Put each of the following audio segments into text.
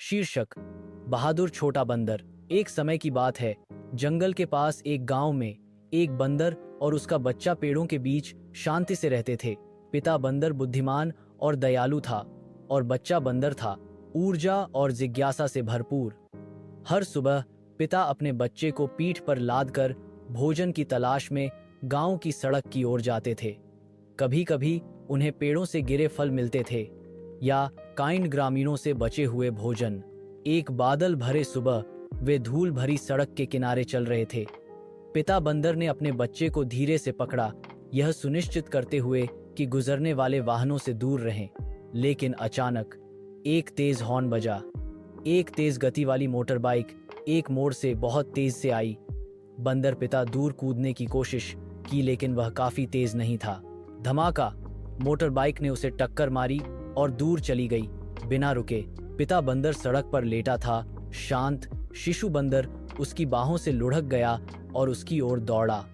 शीर्षक बहादुर छोटा बंदर। एक समय की बात है, जंगल के पास एक गांव में एक बंदर और उसका बच्चा पेड़ों के बीच शांति से रहते थे। पिता बंदर बुद्धिमान और दयालु था और बच्चा बंदर था ऊर्जा और जिज्ञासा से भरपूर। हर सुबह पिता अपने बच्चे को पीठ पर लाद कर भोजन की तलाश में गांव की सड़क की ओर जाते थे। कभी कभी उन्हें पेड़ों से गिरे फल मिलते थे या काइंड ग्रामीणों से बचे हुए भोजन। एक बादल भरे सुबह वे धूल भरी सड़क के किनारे चल रहे थे। पिता बंदर ने अपने बच्चे को धीरे से पकड़ा, यह सुनिश्चित करते हुए कि गुजरने वाले वाहनों से दूर रहें। लेकिन अचानक एक तेज हॉर्न बजा। एक तेज गति वाली मोटर बाइक एक मोड़ से बहुत तेज से आई। बंदर पिता दूर कूदने की कोशिश की, लेकिन वह काफी तेज नहीं था। धमाका! मोटर बाइक ने उसे टक्कर मारी और दूर चली गई बिना रुके। पिता बंदर सड़क पर लेटा था, शांत। शिशु बंदर उसकी बाहों से लुढ़क गया और उसकी ओर दौड़ा।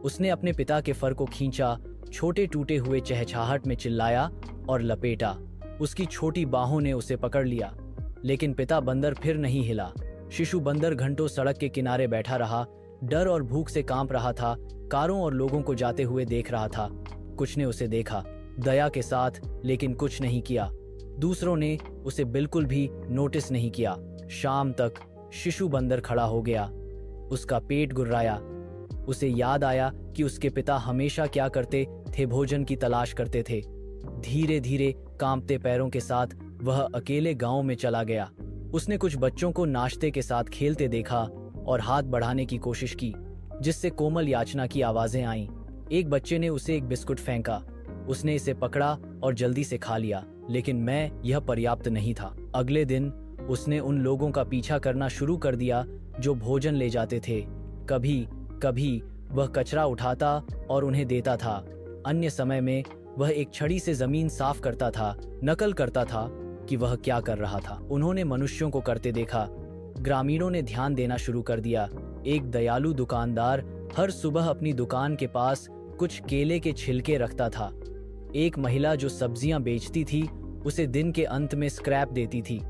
उसने अपने पिता के फर को खींचा, छोटे टूटे हुए चहचहाहट में चिल्लाया और लपेटा। उसकी छोटी बाहों ने उसे पकड़ लिया, लेकिन पिता बंदर फिर नहीं हिला। शिशु बंदर घंटों सड़क के किनारे बैठा रहा, डर और भूख से कांप रहा था। कारों और लोगों को जाते हुए देख रहा था। कुछ ने उसे देखा, दया के साथ, लेकिन कुछ नहीं किया। दूसरों ने उसे बिल्कुल भी नोटिस नहीं किया। शाम तक शिशु बंदर खड़ा हो गया, उसका पेट गुर्राया। उसे याद आया कि उसके पिता हमेशा क्या करते थे, भोजन की तलाश करते थे। धीरे धीरे कांपते पैरों के साथ वह अकेले गांव में चला गया। उसने कुछ बच्चों को नाश्ते के साथ खेलते देखा और हाथ बढ़ाने की कोशिश की, जिससे कोमल याचना की आवाजें आईं। एक बच्चे ने उसे एक बिस्कुट फेंका। उसने इसे पकड़ा और जल्दी से खा लिया, लेकिन यह पर्याप्त नहीं था। अगले दिन उसने उन लोगों का पीछा करना शुरू कर दिया जो भोजन ले जाते थे। कभी कभी वह कचरा उठाता और उन्हें देता था। अन्य समय में वह एक छड़ी से जमीन साफ करता था, नकल करता था कि वह क्या कर रहा था। उन्होंने मनुष्यों को करते देखा। ग्रामीणों ने ध्यान देना शुरू कर दिया। एक दयालु दुकानदार हर सुबह अपनी दुकान के पास कुछ केले के छिलके रखता था। एक महिला जो सब्जियां बेचती थी उसे दिन के अंत में स्क्रैप देती थी।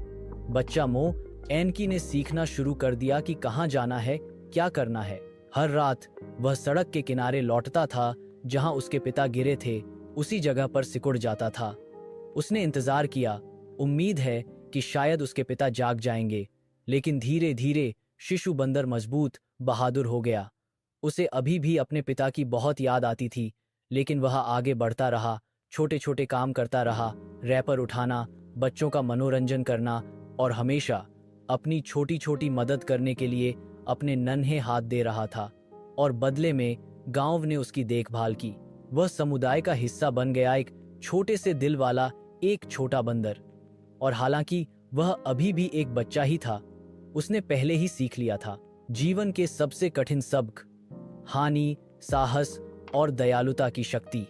बच्चा मो एनकी ने सीखना शुरू कर दिया कि कहाँ जाना है, क्या करना है। हर रात वह सड़क के किनारे लौटता था जहां उसके पिता गिरे थे, उसी जगह पर सिकुड़ जाता था। उसने इंतजार किया, उम्मीद है कि शायद उसके पिता जाग जाएंगे। लेकिन धीरे धीरे शिशु बंदर मजबूत, बहादुर हो गया। उसे अभी भी अपने पिता की बहुत याद आती थी, लेकिन वह आगे बढ़ता रहा, छोटे छोटे काम करता रहा, रैपर उठाना, बच्चों का मनोरंजन करना और हमेशा अपनी छोटी छोटी मदद करने के लिए अपने नन्हे हाथ दे रहा था। और बदले में गांव ने उसकी देखभाल की। वह समुदाय का हिस्सा बन गया, एक छोटे से दिल वाला एक छोटा बंदर। और हालांकि वह अभी भी एक बच्चा ही था, उसने पहले ही सीख लिया था जीवन के सबसे कठिन सबक, हानि, साहस और दयालुता की शक्ति।